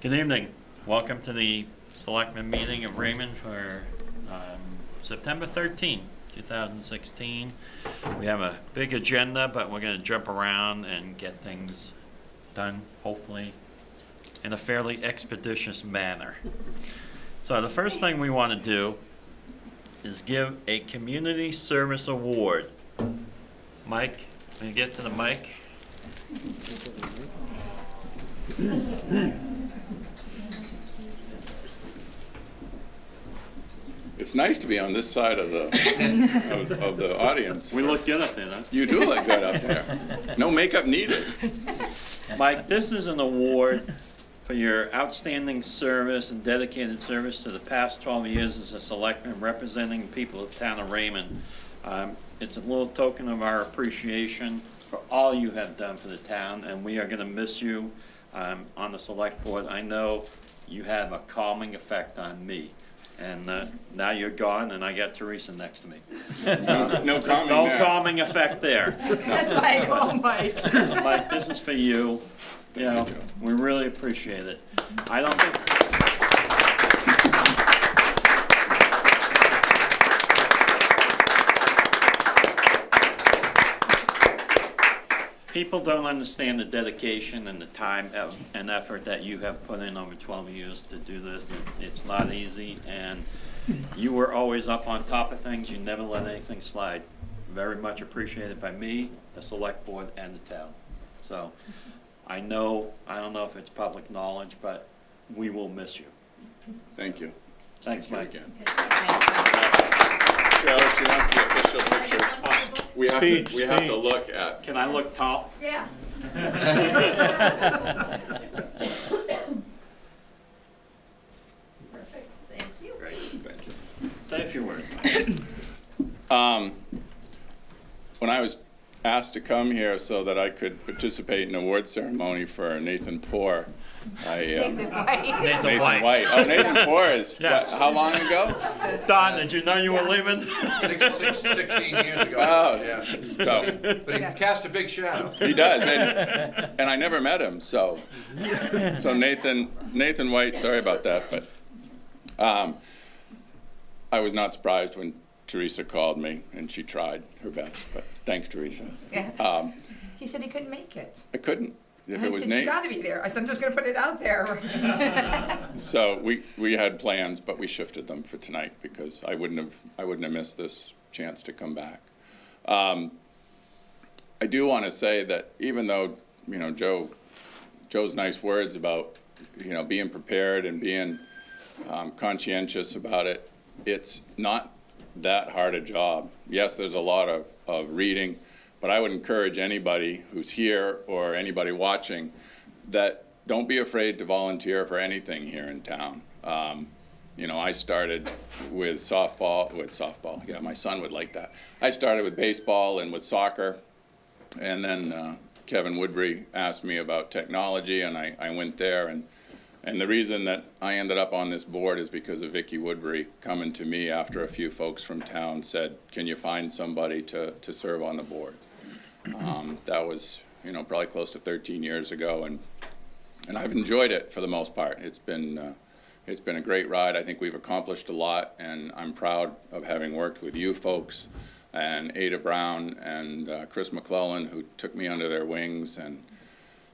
Good evening. Welcome to the Selectmen meeting of Raymond for September 13, 2016. We have a big agenda, but we're going to jump around and get things done, hopefully, in a fairly expeditious manner. So the first thing we want to do is give a community service award. Mike, can you get to the mic? It's nice to be on this side of the of the audience. We look good up there, huh? You do look good up there. No makeup needed. Mike, this is an award for your outstanding service and dedicated service to the past 12 years as a selectman representing people of the town of Raymond. It's a little token of our appreciation for all you have done for the town, and we are going to miss you on the select board. I know you have a calming effect on me. And now you're gone, and I got Teresa next to me. No calming No there. calming effect there. That's why I call Mike. Mike, this is for you. You know, we really appreciate it. I don't think. People don't understand the dedication and the time and effort that you have put in over 12 years to do this. It's not easy, and you were always up on top of things. You never let anything slide. Very much appreciated by me, the select board, and the town. So I don't know if it's public knowledge, but we will miss you. Thank you. Thanks, Mike. Again. Cheryl, she wants the official picture. We have to look at. Can I look tall? Yes. Perfect, thank you. Great. Thank you. Say a few words. When I was asked to come here so that I could participate in an award ceremony for Nathan Poor, Nathan White. Nathan White. Oh, Nathan Poor is, Yeah. what, how long ago? Don, did you know you were leaving? 16 years ago. Oh, Yeah. So, But he can cast a big shadow. he does, and I never met him, so Nathan White, sorry about that, but I was not surprised when Teresa called me, and she tried her best, but thanks, Teresa. Yeah. He said he couldn't make it. I couldn't, if I it was said, you Nate. gotta be there. I said, I'm just gonna put it out there. So we had plans, but we shifted them for tonight because I wouldn't have missed this chance to come back. I do want to say that even though, you know, Joe's nice words about, you know, being prepared and being conscientious about it, it's not that hard a job. Yes, there's a lot of reading, but I would encourage anybody who's here or anybody watching that don't be afraid to volunteer for anything here in town. You know, I started with softball. Yeah, my son would like that. I started with baseball and with soccer, and then Kevin Woodbury asked me about technology, and I went there. And the reason that I ended up on this board is because of Vicki Woodbury coming to me after a few folks from town said, "Can you find somebody to serve on the board?" That was, you know, probably close to 13 years ago, and I've enjoyed it for the most part. It's been a great ride. I think we've accomplished a lot, and I'm proud of having worked with you folks and Ada Brown and Chris McClellan, who took me under their wings, and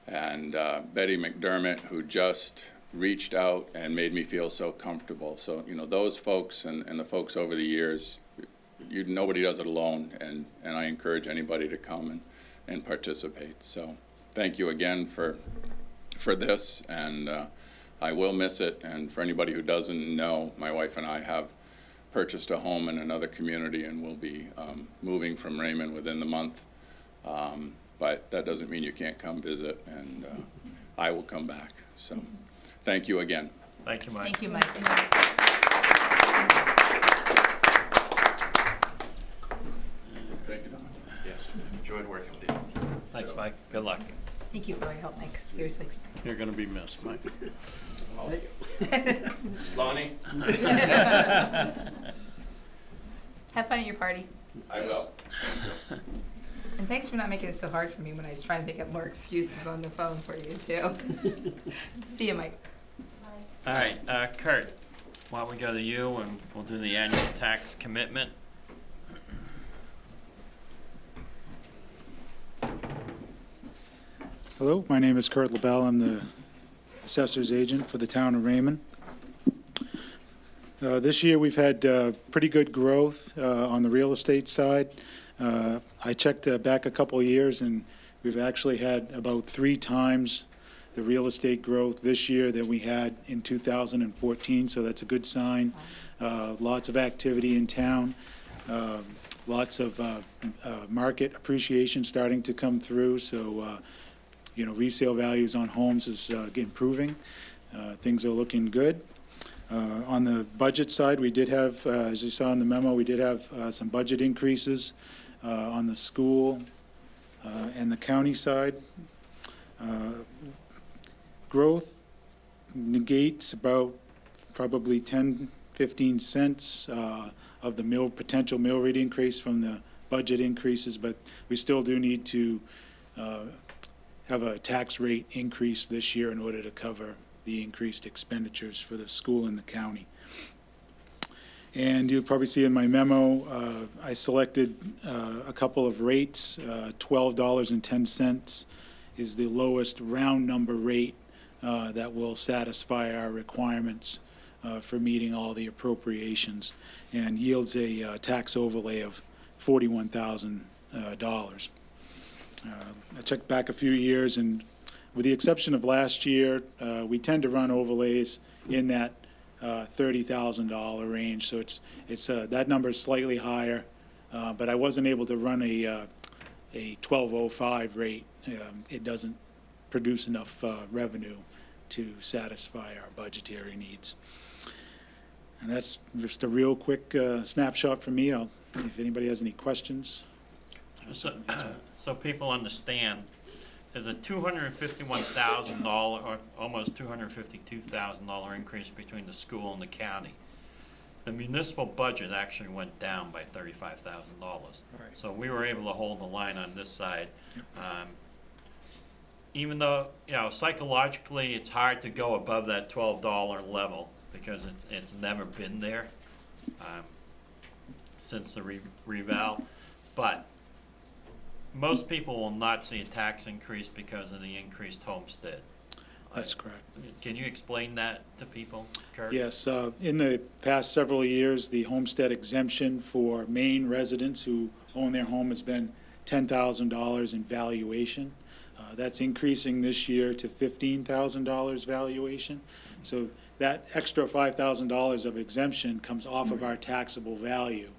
Betty McDermott, who just reached out and made me feel so comfortable. So, you know, those folks and the folks over the years, nobody does it alone, and I encourage anybody to come and participate. So thank you again for this, and I will miss it. And for anybody who doesn't know, my wife and I have purchased a home in another community, and we'll be moving from Raymond within the month. But that doesn't mean you can't come visit, and I will come back. So thank you again. Thank you, Mike. Thank you, Mike. Thank you, Don. Yes, enjoyed working with you. Thanks, Mike. Good luck. Thank you for all your help, Mike, seriously. You're going to be missed, Mike. Lonnie? Have fun at your party. I will. And thanks for not making it so hard for me when I was trying to think of more excuses on the phone for you, too. See you, Mike. All right, Kurt, why don't we go to you and we'll do the annual tax commitment. Hello, my name is Kurt LaBelle. I'm the assessor's agent for the town of Raymond. This year, we've had pretty good growth on the real estate side. I checked back a couple of years, and we've actually had about 3 times the real estate growth this year that we had in 2014, so that's a good sign. Lots of activity in town, lots of market appreciation starting to come through, so resale values on homes is improving. Things are looking good. On the budget side, we did have, as you saw in the memo, we did have some budget increases on the school and the county side. Growth negates about probably 10-15 cents of the potential mill rate increase from the budget increases, but we still do need to have a tax rate increase this year in order to cover the increased expenditures for the school and the county. And you'll probably see in my memo, I selected a couple of rates. $12.10 is the lowest round number rate that will satisfy our requirements for meeting all the appropriations and yields a tax overlay of $41,000. I checked back a few years, and with the exception of last year, we tend to run overlays in that $30,000 range. So it's that number is slightly higher, but I wasn't able to run a 1205 rate. It doesn't produce enough revenue to satisfy our budgetary needs. And that's just a real quick snapshot from me. If anybody has any questions. So people understand, there's a $251,000 or almost $252,000 increase between the school and the county. The municipal budget actually went down by $35,000. So we were able to hold the line on this side. Even though, psychologically it's hard to go above that $12 level because it's never been there since the reval. But most people will not see a tax increase because of the increased homestead. That's correct. Can you explain that to people, Kurt? Yes, in the past several years, the homestead exemption for Maine residents who own their home has been $10,000 in valuation. That's increasing this year to $15,000 valuation. So that extra $5,000 of exemption comes off of our taxable value.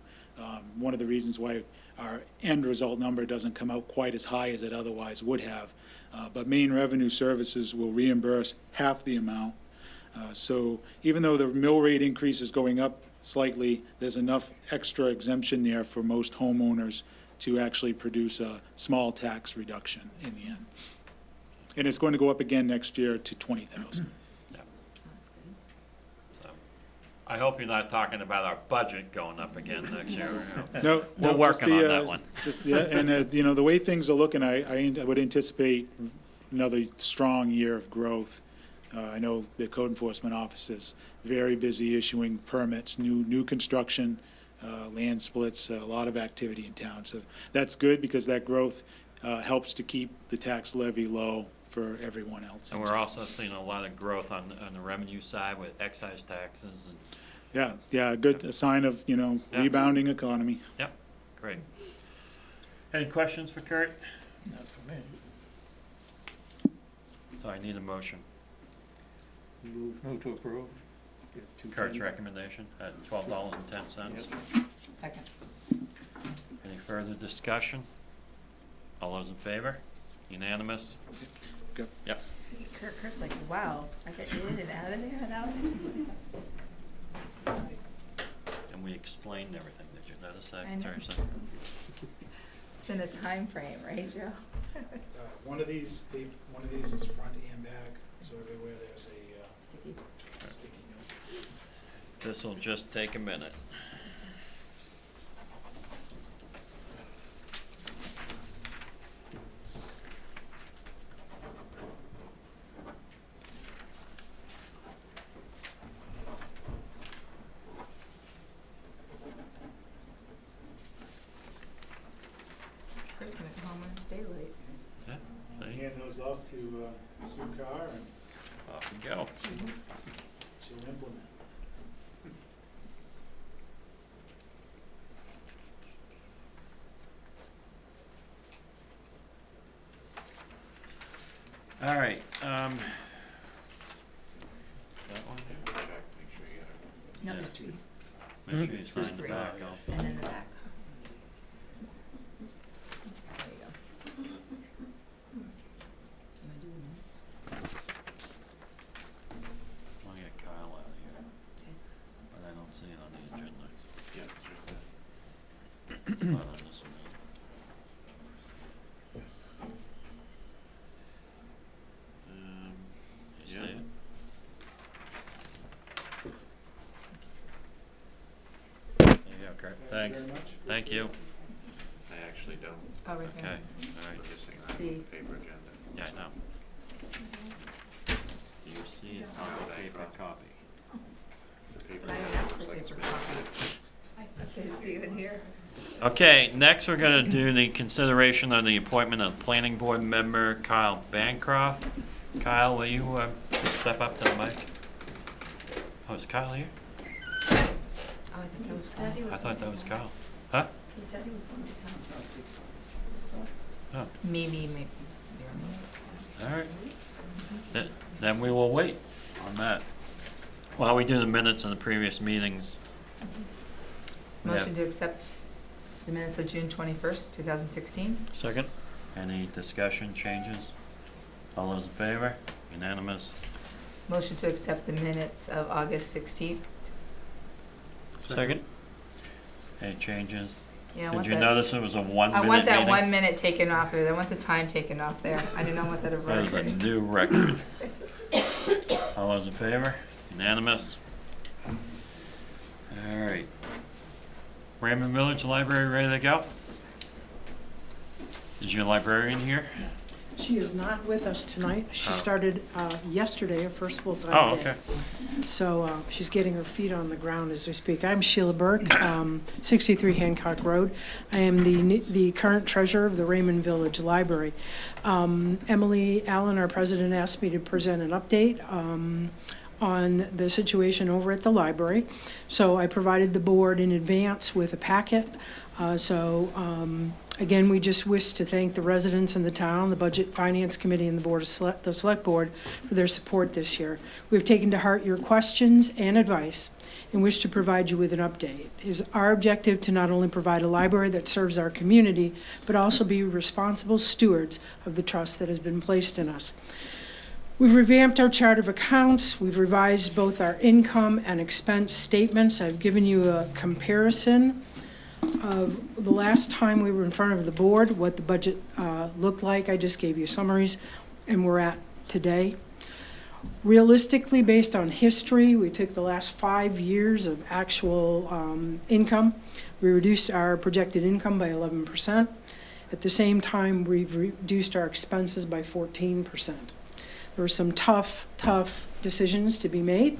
One of the reasons why our end result number doesn't come out quite as high as it otherwise would have. But Maine Revenue Services will reimburse half the amount. So even though the mill rate increase is going up slightly, there's enough extra exemption there for most homeowners to actually produce a small tax reduction in the end. And it's going to go up again next year to $20,000. I hope you're not talking about our budget going up again next year. No, We're working on that one. The way things are looking, I would anticipate another strong year of growth. I know the code enforcement office is very busy issuing permits, new construction, land splits, a lot of activity in town. So that's good because that growth helps to keep the tax levy low for everyone else. And we're also seeing a lot of growth on the revenue side with excise taxes and. Yeah, a sign of, rebounding economy. Yep, great. Any questions for Kurt? Not for me. So I need a motion. Move to approve. Kurt's recommendation at $12.10. Second. Any further discussion? All those in favor? Unanimous? Good. Yep. Kurt's like, wow, I got in and out of there now. And we explained everything. Did you notice that, I know. Teresa? It's in the time frame, right, Joe? One of these is front and back, so everywhere there's a Sticky. sticky note. This will just take a minute. off to Sue Carr, and Off we go. she'll implement. All right, that one? Check, make sure you got it. No, Yeah. there's three. Make sure you There's sign the three. back also. And then the back. There you go. You wanna do the minutes? I'll get Kyle out of here, Okay. but I don't see it on the agenda. Yeah, it's right there. It's not on this one. You see Yeah. it? There you go, Kurt. Thank you Thanks. very much. Thank you. I actually don't. Oh, right Okay, there. all right. Put this thing on See. the paper agenda. Yeah, I know. You see it on the paper copy. The paper I agenda didn't ask for looks like paper it's been- copy. Okay, see it in here. Okay, next we're gonna do the consideration of the appointment of planning board member Kyle Bancroft. Kyle, will you, step up to the mic? Oh, is Kyle here? Oh, I think that was Kyle. I thought that was Kyle. Huh? He said he was going to come. Oh, Me. all right. Then we will wait on that. While we do the minutes of the previous meetings. we have- Motion to accept the minutes of June 21st, 2016. Second. Any discussion, changes? All those in favor? Unanimous? Motion to accept the minutes of August 16th. Second. Any changes? Yeah, I Did want you that- notice it was a 1 minute I want that meeting? 1 minute taken off of it. I want the time taken off there. I do not want that a That is a record. new record. All those in favor? Unanimous? All right. Raymond Village Library ready to go? Is your librarian here? She is not with us tonight. She Oh. started yesterday, her first full-time Oh, day. okay. So she's getting her feet on the ground as we speak. I'm Sheila Burke, 63 Hancock Road. I am the current treasurer of the Raymond Village Library. Emily Allen, our president, asked me to present an update on the situation over at the library. So I provided the board in advance with a packet. Again, we just wish to thank the residents in the town, the Budget Finance Committee, and the Select Board for their support this year. We've taken to heart your questions and advice and wish to provide you with an update. It is our objective to not only provide a library that serves our community, but also be responsible stewards of the trust that has been placed in us. We've revamped our chart of accounts. We've revised both our income and expense statements. I've given you a comparison of the last time we were in front of the board, what the budget looked like. I just gave you summaries, and we're at today. Realistically, based on history, we took the last 5 years of actual income. We reduced our projected income by 11%. At the same time, we've reduced our expenses by 14%. There were some tough decisions to be made.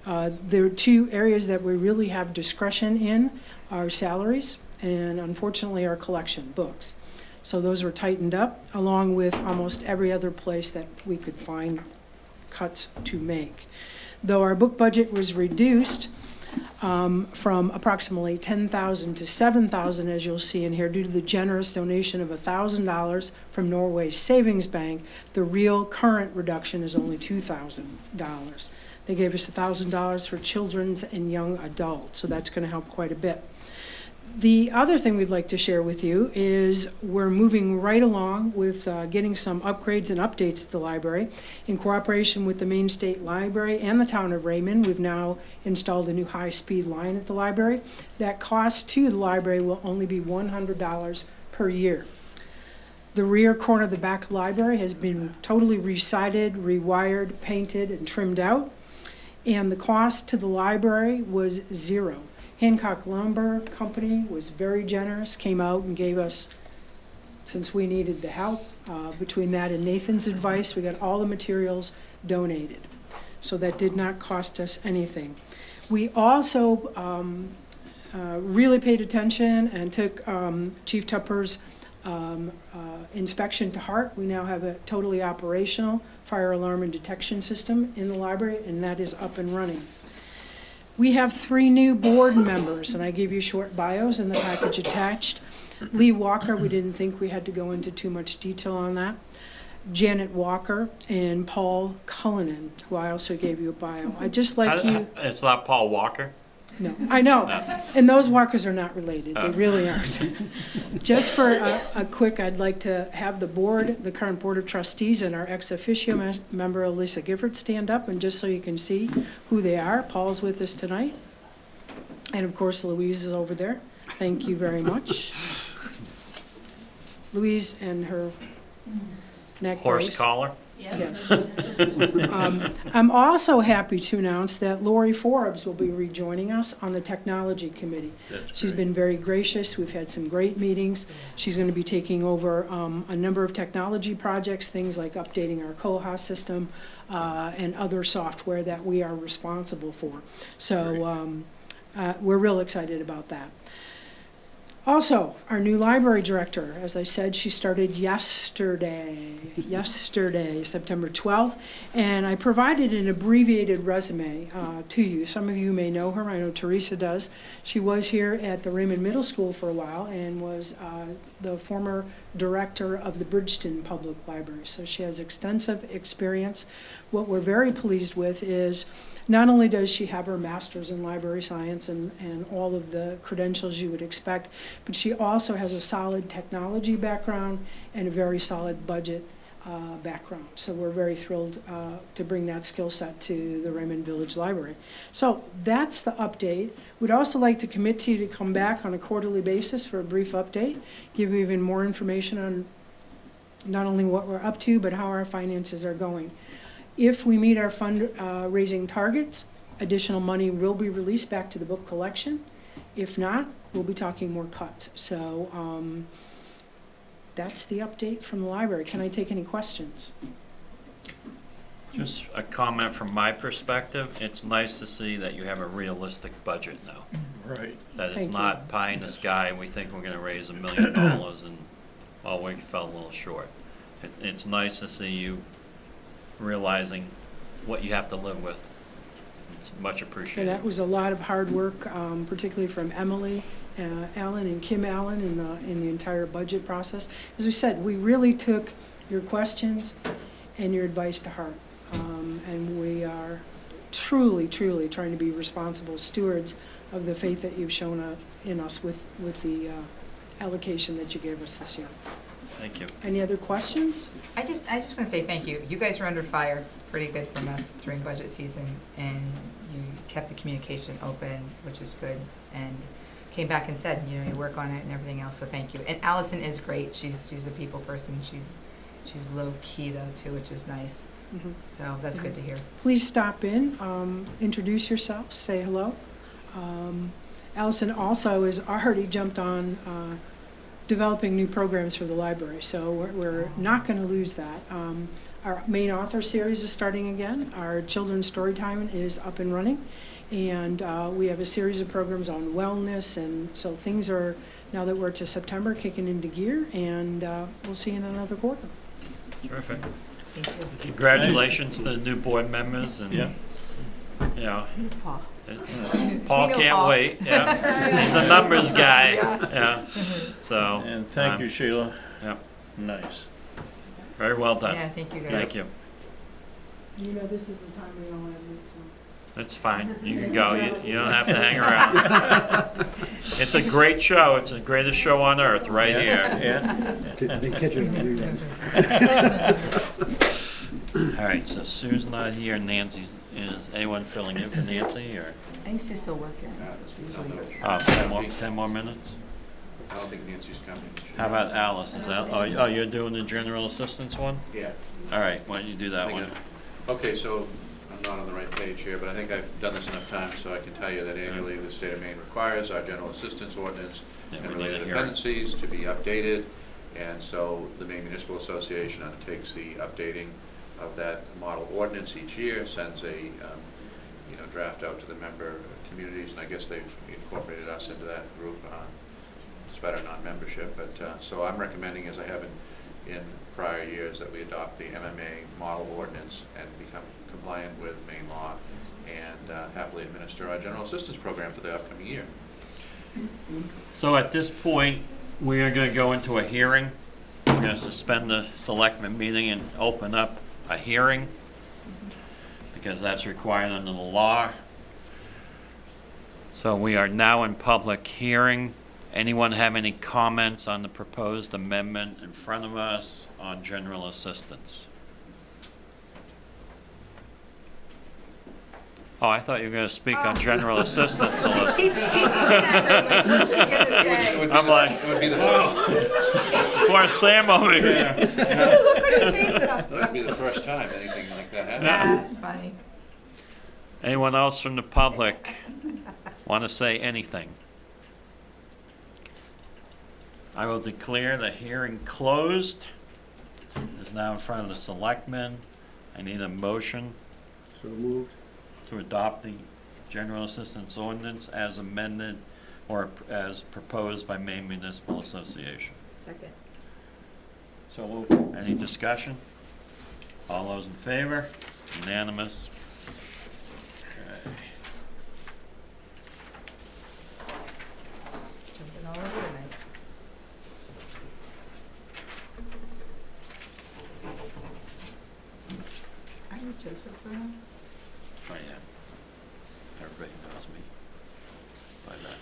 There are two areas that we really have discretion in, our salaries and unfortunately our collection books. So those were tightened up along with almost every other place that we could find cuts to make. Though our book budget was reduced from approximately $10,000 to $7,000, as you'll see in here, due to the generous donation of $1,000 from Norway's Savings Bank, the real current reduction is only $2,000. They gave us $1,000 for children and young adults, so that's going to help quite a bit. The other thing we'd like to share with you is we're moving right along with getting some upgrades and updates to the library. In cooperation with the Maine State Library and the town of Raymond, we've now installed a new high-speed line at the library. That cost to the library will only be $100 per year. The rear corner of the back library has been totally resided, rewired, painted, and trimmed out. And the cost to the library was zero. Hancock Lumber Company was very generous, came out and gave us, since we needed the help, between that and Nathan's advice, we got all the materials donated. So that did not cost us anything. We also really paid attention and took Chief Tupper's inspection to heart. We now have a totally operational fire alarm and detection system in the library, and that is up and running. We have 3 new board members, and I gave you short bios in the package attached. Lee Walker, we didn't think we had to go into too much detail on that. Janet Walker and Paul Cullinan, who I also gave you a bio. I'd just like you... It's not Paul Walker? No, I know. No. And those Walkers are not related. They Oh. really aren't. Just for a quick, I'd like to have the board, the current Board of Trustees, and our ex officio member, Elisa Gifford, stand up, and just so you can see who they are. Paul's with us tonight. And of course, Louise is over there. Thank you very much. Louise and her neck Horse brace. collar? Yes. I'm also happy to announce that Lori Forbes will be rejoining us on the Technology Committee. She's been very gracious. We've had some great meetings. She's going to be taking over a number of technology projects, things like updating our Koha system and other software that we are responsible for. So we're real excited about that. Also, our new library director, as I said, she started yesterday, September 12th, and I provided an abbreviated resume to you. Some of you may know her. I know Teresa does. She was here at the Raymond Middle School for a while and was the former director of the Bridgeton Public Library. So she has extensive experience. What we're very pleased with is not only does she have her master's in library science and all of the credentials you would expect, but she also has a solid technology background and a very solid budget background. So we're very thrilled to bring that skill set to the Raymond Village Library. So that's the update. We'd also like to commit to you to come back on a quarterly basis for a brief update, give you even more information on not only what we're up to, but how our finances are going. If we meet our fundraising targets, additional money will be released back to the book collection. If not, we'll be talking more cuts. So that's the update from the library. Can I take any questions? Just a comment from my perspective. It's nice to see that you have a realistic budget now. Right. That it's Thank you. not pie in the sky, we think we're gonna raise $1 million and, oh, we fell a little short. It's nice to see you realizing what you have to live with. It's much So appreciated. that was a lot of hard work, particularly from Emily Allen and Kim Allen in the entire budget process. As we said, we really took your questions and your advice to heart. And we are truly, truly trying to be responsible stewards of the faith that you've shown in us with the allocation that you gave us this year. Thank you. Any other questions? I just want to say thank you. You guys were under fire pretty good from us during budget season, and you kept the communication open, which is good, and came back and said, you work on it and everything else, so thank you. And Allison is great. She's a people person. She's low key though too, which is nice. Mhm. So that's good to hear. Please stop in, introduce yourself, say hello. Allison also has already jumped on developing new programs for the library, so we're not going to lose that. Our main author series is starting again. Our children's story time is up and running, and we have a series of programs on wellness, and so things are, now that we're to September, kicking into gear, and we'll see you in another quarter. Terrific. Thank you. Congratulations to the new board members and, Yeah. you know, Paul. Paul You know can't Paul. wait, yeah. He's a numbers guy, yeah. So. And thank you, Sheila. Yeah, Nice. very well done. Yeah, thank you guys. Thank you. You know, this is the time we all have it, so. That's fine. You can go. You don't have to hang around. It's a great show. It's the greatest show on earth right here. Yeah. The kitchen reruns. All right, so Sue's not here. Nancy's, is anyone filling in for Nancy or? I think she's still working. Oh, 10 more minutes? I don't think Nancy's coming. How about Alice? Is that, oh, you're doing the general assistance one? Yeah. All right, why don't you do that one? Okay, so I'm not on the right page here, but I think I've done this enough times so I can tell you that annually the state of Maine requires our general assistance ordinance Yeah, and we need a related hearing. dependencies to be updated. And so the Maine Municipal Association undertakes the updating of that model ordinance each year, sends a draft out to the member communities, and I guess they've incorporated us into that group. It's better non-membership, but, so I'm recommending, as I have in prior years, that we adopt the MMA model ordinance and become compliant with Maine law and happily administer our general assistance program for the upcoming year. So at this point, we are going to go into a hearing. We're going to suspend the selectmen meeting and open up a hearing because that's required under the law. So we are now in public hearing. Anyone have any comments on the proposed amendment in front of us on general assistance? Oh, I thought you were going to speak on general assistance, Alyssa. He's looking at her like, what's she gonna say? I'm like, It would be the first, poor Sam over here. Look at his face. that would be the first time anything like that happened. That's funny. Anyone else from the public want to say anything? I will declare the hearing closed. It's now in front of the selectmen. I need a motion So moved. to adopt the general assistance ordinance as amended or as proposed by Maine Municipal Association. Second. So any discussion? All those in favor? Unanimous? Okay. Jumping all over tonight. Aren't you Joseph Brown? Oh, yeah. Everybody knows me by that.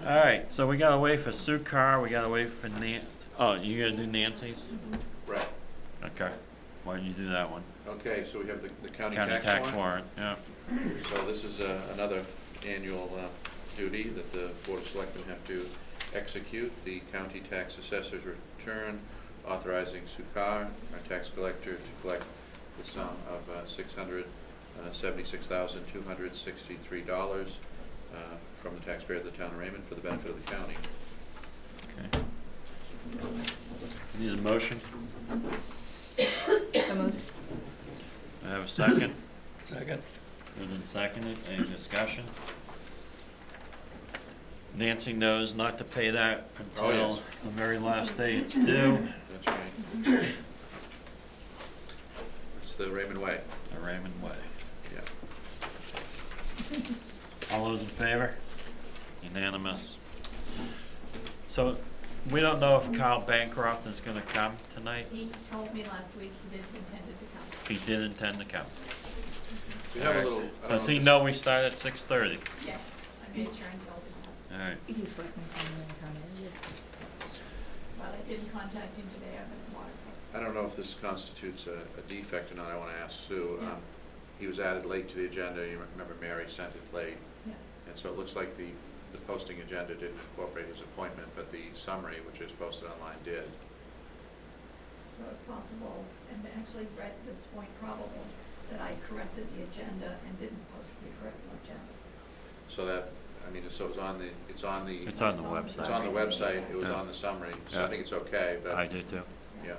All right, so we gotta wait for Sue Carr, we gotta wait for oh, you gonna do Nancy's? Right. Okay. Why didn't you do that one? Okay, so we have the county County tax tax warrant. warrant, yeah. So this is another annual duty that the Board of Selectmen have to execute. The county tax assessor's return authorizing Sukar, our tax collector, to collect the sum of $676,263 from the taxpayer of the town of Raymond for the benefit of the county. Okay. Need a motion? So moved. I have a second? Second. Moved and seconded, any discussion? Nancy knows not to pay that Oh, until yes. the very last day it's due, That's right. It's the Raymond way. the Raymond way. Yeah. All those in favor? Unanimous. So, we don't know if Kyle Bancroft is gonna come tonight. He told me last week he did intended to come. He did intend to come. We have a little. I don't Does he if know we start at 6:30? Yes, I made sure and told him that. All right. You do selectmen comment in the county, But I didn't contact him today, I've been in Waterford. I don't know if this constitutes a defect or not. I want to ask Sue. Yes. He was added late to the agenda. You remember Mary sent it late. Yes. And so it looks like the posting agenda didn't incorporate his appointment, but the summary, which is posted online, did. So it's possible, and actually Brett, at this point, probable, that I corrected the agenda and didn't post the correct agenda. So that, I mean, so it's on the It's on the It's on the website. it's on the website. It was Yeah. on the summary. So Yeah. I think it's okay, but. I do too. Yeah.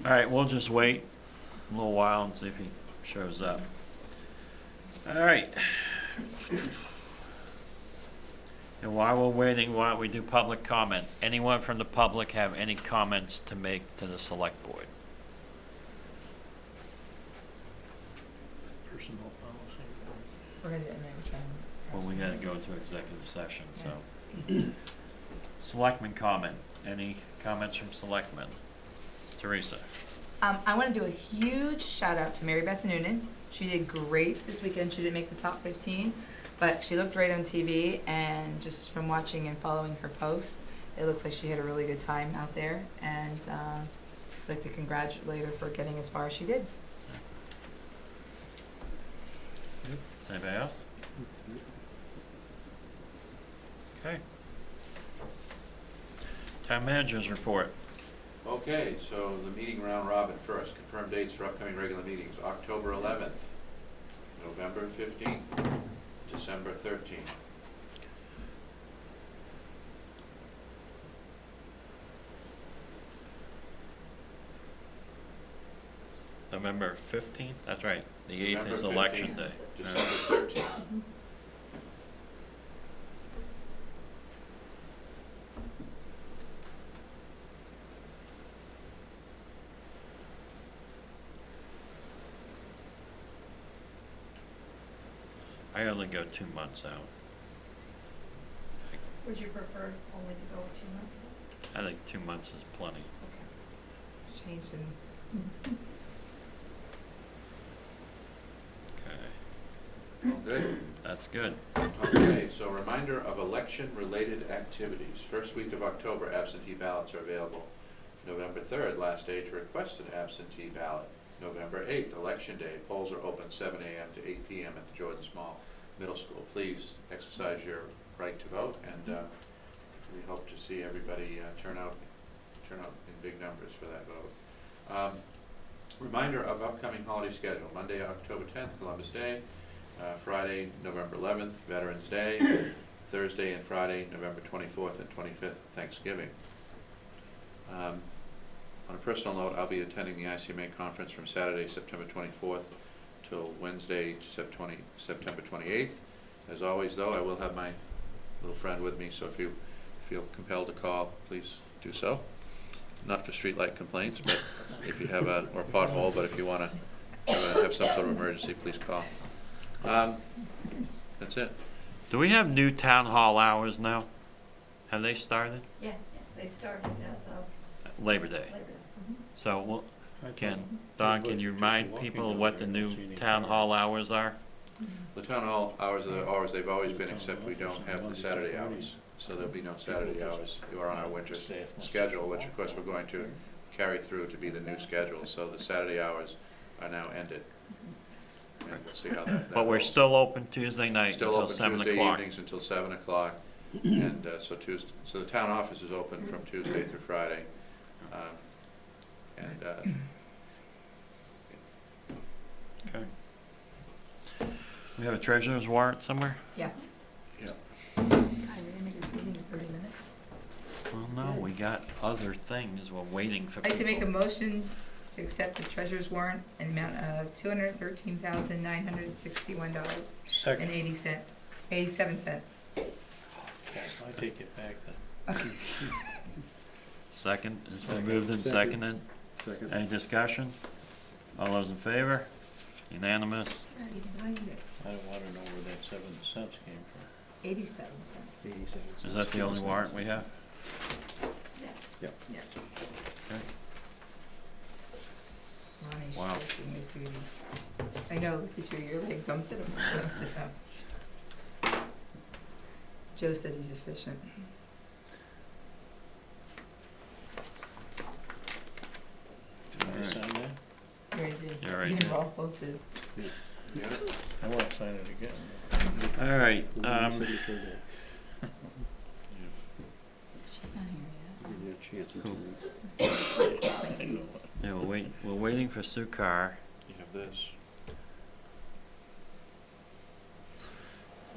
All right, we'll just wait a little while and see if he shows up. All right. And while we're waiting, why don't we do public comment? Anyone from the public have any comments to make to the select board? Personnel policy. We're gonna, and then we're trying. Well, we gotta go into executive session, so. Selectmen comment. Any comments from selectmen? Teresa? I want to do a huge shout out to Mary Beth Noonan. She did great this weekend. She didn't make the top 15, but she looked great on TV. And just from watching and following her posts, it looks like she had a really good time out there. And I'd like to congratulate her for getting as far as she did. Anybody else? Okay. Town managers report. Okay, so the meeting round robin first. Confirmed dates for upcoming regular meetings: October 11th, November 15th, December 13th. November 15th? That's right. The 8th November is election 15th, day. December 13th. I only go 2 months out. Would you prefer only to go 2 months? I think 2 months is plenty. It's changed in, Okay, All good? that's good. Okay, so reminder of election-related activities. First week of October, absentee ballots are available. November 3rd, last day to request an absentee ballot. November 8th, Election Day. Polls are open 7 a.m. to 8 p.m. at the Jordan Small Middle School. Please exercise your right to vote, and we hope to see everybody turn out in big numbers for that vote. Reminder of upcoming holiday schedule. Monday, October 10th, Columbus Day. Friday, November 11th, Veterans Day. Thursday and Friday, November 24th and 25th, Thanksgiving. On a personal note, I'll be attending the ICMA conference from Saturday, September 24th till Wednesday, September 28th. As always, though, I will have my little friend with me, so if you feel compelled to call, please do so. Not for streetlight complaints, but if you have or pothole, but if you want to have some sort of emergency, please call. That's it. Do we have new town hall hours now? Have they started? Yes, they started as of Labor Day. Labor Day. So, well, I Don, can you remind people what the new town hall hours are? The town hall hours are the hours they've always been, except we don't have the Saturday hours. So there'll be no Saturday hours. You are on our winter schedule, which of course we're going to carry through to be the new schedule. So the Saturday hours are now ended. And we'll see how that But we're rolls. still open Tuesday night Still until open 7 Tuesday o'clock. evenings until 7 o'clock. And so the town office is open from Tuesday through Friday. Okay. We have a treasurer's warrant somewhere? yeah. Yeah. God, we're gonna make this meeting in 30 minutes. Well, no, we got other things. We're waiting for I'd like to make a people. motion to accept the treasurer's warrant in amount of $213,961 Second. and 87 cents. I take it back then. Second, it's been moved and seconded. Second. Any discussion? All those in favor? Unanimous? Already signed it. I don't wanna know where that 7 cents came from. 87 cents. 87. Is that the only warrant we have? Yes. Yep. Yeah. Okay. Ronnie's Wow. shirking his duties. I know, look at you, you're like dumped it up. Joe says he's efficient. Did I Alright. sign that? You already did. You already You did. and Rolf both did. I won't sign it again. All right, Signature there. She's not here Give you a chance in 2 Who? weeks. I know it. yeah, we're waiting for Sue Carr. You have this.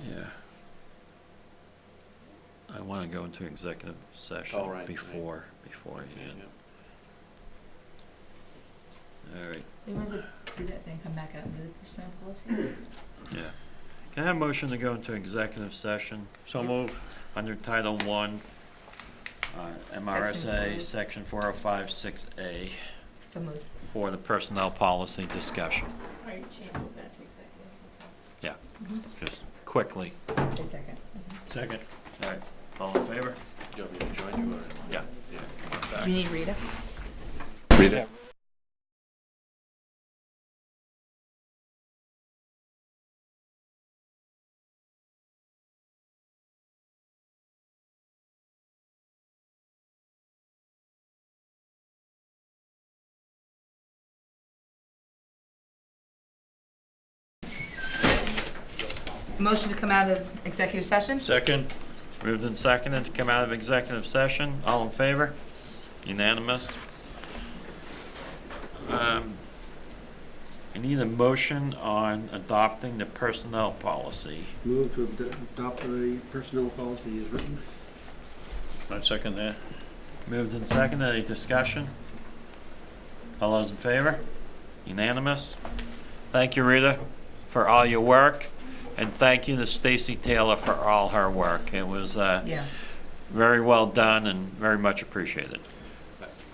Yeah. I want to go into executive session Oh, right, beforehand. All right, You want to do that, then come back out and do the personnel policy? yeah. Can I have a motion to go into executive session So move. under Title I, MRSA, Section Section 4056A, So moved. for the personnel policy discussion? Are you changing that to executive? Yeah, Mm-hmm. just quickly. Say second. Second. All right, all in favor? Do you want me to join you or? Yeah. Yeah. Do you need Rita? Read it. Motion to come out of executive session? Second. Moved and seconded to come out of executive session. All in favor? Unanimous. I need a motion on adopting the personnel policy. Move to adopt the personnel policy as written. I second that. Moved and seconded. Any discussion? All those in favor? Unanimous. Thank you, Rita, for all your work. And thank you to Stacy Taylor for all her work. It was Yeah. very well done and very much appreciated.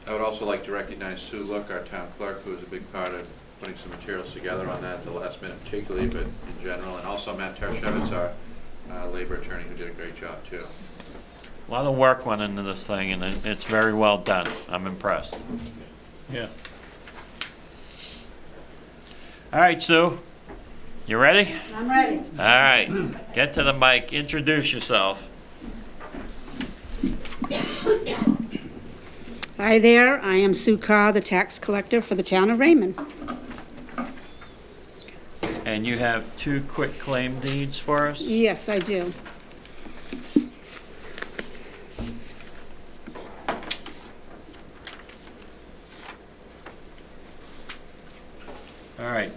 I would also like to recognize Sue Look, our town clerk, who was a big part of putting some materials together on that at the last minute particularly, but in general, and also also Matt Tershevitz, our labor attorney, who did a great job too. A lot of work went into this thing, and it's very well done. I'm impressed. Yeah. All right, Sue, you ready? I'm ready. All right, get to the mic, introduce yourself. Hi there, I am Sue Carr, the tax collector for the town of Raymond. And you have 2 quick claim deeds for us? Yes, I do. All right,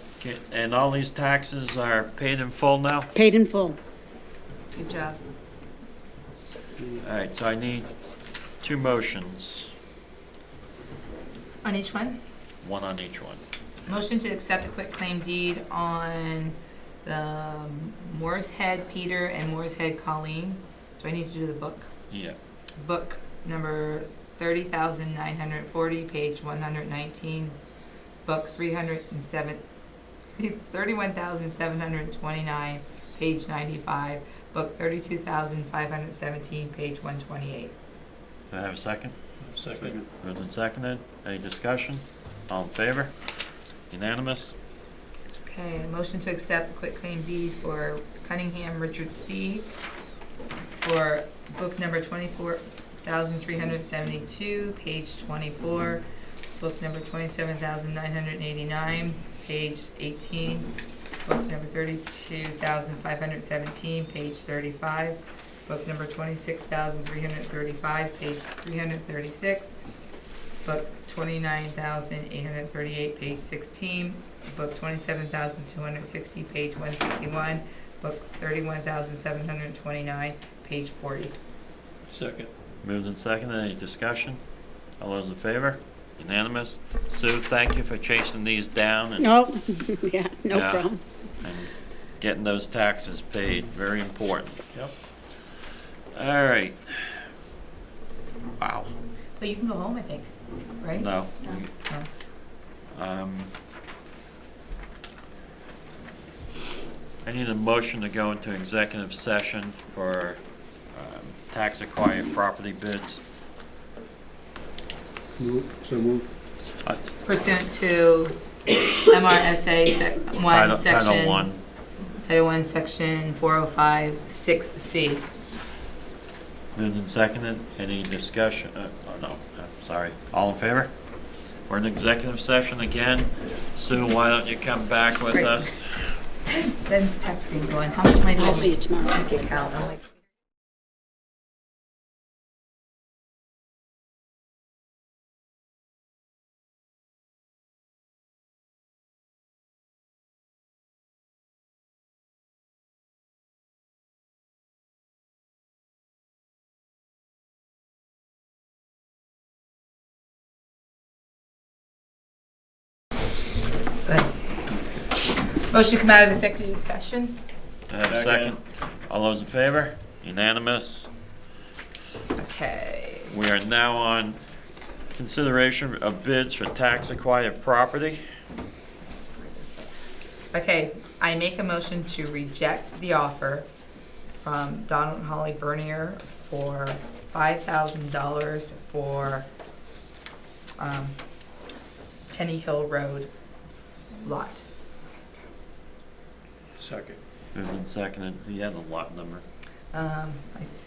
and all these taxes are paid in full now? Paid in full. Good job. All right, so I need 2 motions, On each one? 1 on each one. Motion to accept a quick claim deed on the Moore's Head Peter and Moore's Head Colleen. Do I need to do the book? Yeah. Book number 30,940, page 119. Book 31,729, page 95. Book 32,517, page 128. Do I have a second? Second. Moved and seconded. Any discussion? All in favor? Unanimous? Okay, motion to accept the quick claim deed for Cunningham Richard C. for book number 24,372, page 24. Book number 27,989, page 18. Book number 32,517, page 35. Book number 26,335, page 336. Book 29,838, page 16. Book 27,260, page 161. Book 31,729, page 40. Second. Moved and seconded. Any discussion? All those in favor? Unanimous? Sue, thank you for chasing these down and Oh, yeah, no Yeah. problem. and getting those taxes paid. Very important. Yep. All right. Wow. But you can go home, I think, right? No. No. I need a motion to go into executive session for tax acquired property bids. So move. Pursuant to MRSA Title Section 1. Title 1, Section 405, 6C. Moved and seconded. Any discussion? Sorry. All in favor? We're in executive session again. Sue, why don't you come back with Great. us? Ben's texting going, how much am I doing? I'll see you tomorrow. Bank account. I'm like, good. Motion to come out of executive session? I have a second. All those in favor? Unanimous. Okay. We are now on consideration of bids for tax acquired property. Okay, I make a motion to reject the offer from Donald and Holly Bernier for $5,000 for Tenny Hill Road lot. Second. Moved and seconded. You have the lot number. I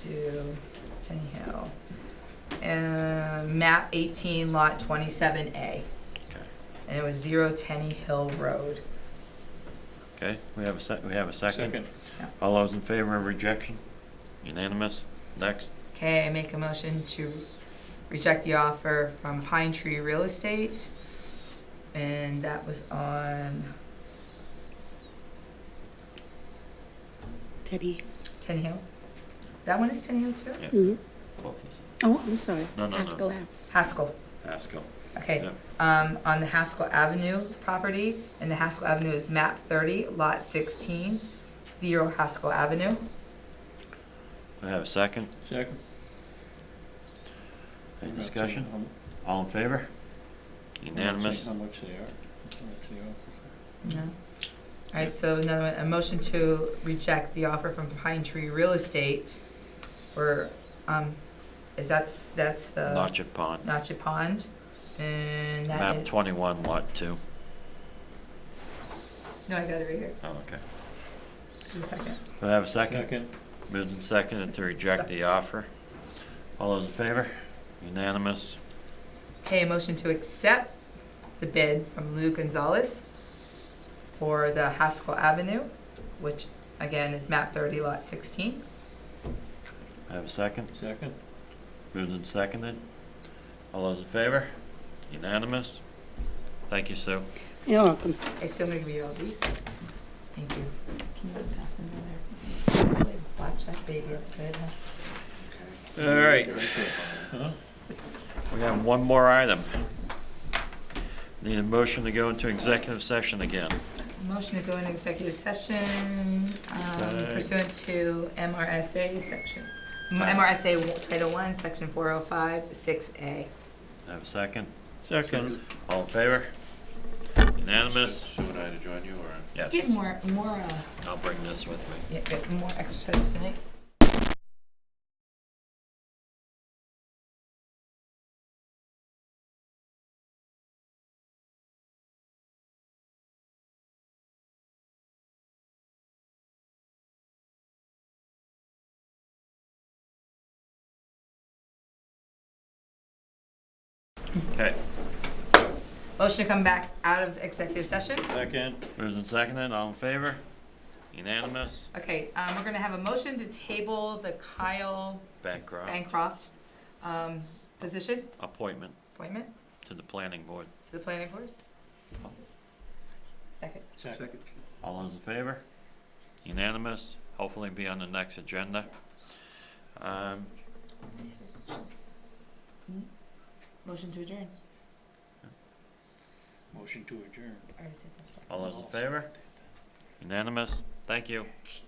do Tenny Hill. Map 18, lot 27A. Okay. And it was 0 Tenny Hill Road. Okay, we have a second. Second. Yeah. All those in favor of rejection? Unanimous. Next. Okay, I make a motion to reject the offer from Pine Tree Real Estate. And that was on Teddy. Tenny Hill. That one is Tenny Hill too? Yeah. Mhm. Both of us. Oh, I'm sorry. No. Haskell Ave. Haskell. Haskell. Okay. Yeah. On the Haskell Avenue property, and the Haskell Avenue is map 30, lot 16, 0 Haskell Avenue. I have a second. Second. Any discussion? All in favor? Unanimous. How much they are. How much they are. No. All right, so another one, a motion to reject the offer from Pine Tree Real Estate for, that's the Notchet Pond, Notchet Pond, and that map is, 21, lot 2. no, I got it right here. Oh, okay. Give me a second. Do I have a second? Second. Moved and seconded to reject the offer. All those in favor? Unanimous. Okay, a motion to accept the bid from Lou Gonzalez for the Haskell Avenue, which again is map 30, lot 16. I have a second. Second. Moved and seconded. All those in favor? Unanimous. Thank you, Sue. You're welcome. I assume I'm gonna give you all these. Thank you. Can you pass them down there? Watch that baby up good, huh? All right, Huh? we have one more item. Need a motion to go into executive session again. Motion to go into executive session Okay. pursuant to MRSA section, MRSA Title 1, Section 405, 6A. I have a second. Second. All in favor? Unanimous? Sue and I to join you, or? Yes. Get more, I'll bring this with me. yeah, get more exercise tonight. Okay. Motion to come back out of executive session. Second. Moved and seconded. All in favor? Unanimous? Okay, we're gonna have a motion to table the Kyle Bancroft. Bancroft position, Appointment appointment to the planning board. to the planning board. Second. Second. All those in favor? Unanimous? Hopefully be on the next agenda. Motion to adjourn. Motion to adjourn. I already said that, sorry. All those in favor? Unanimous? Thank you.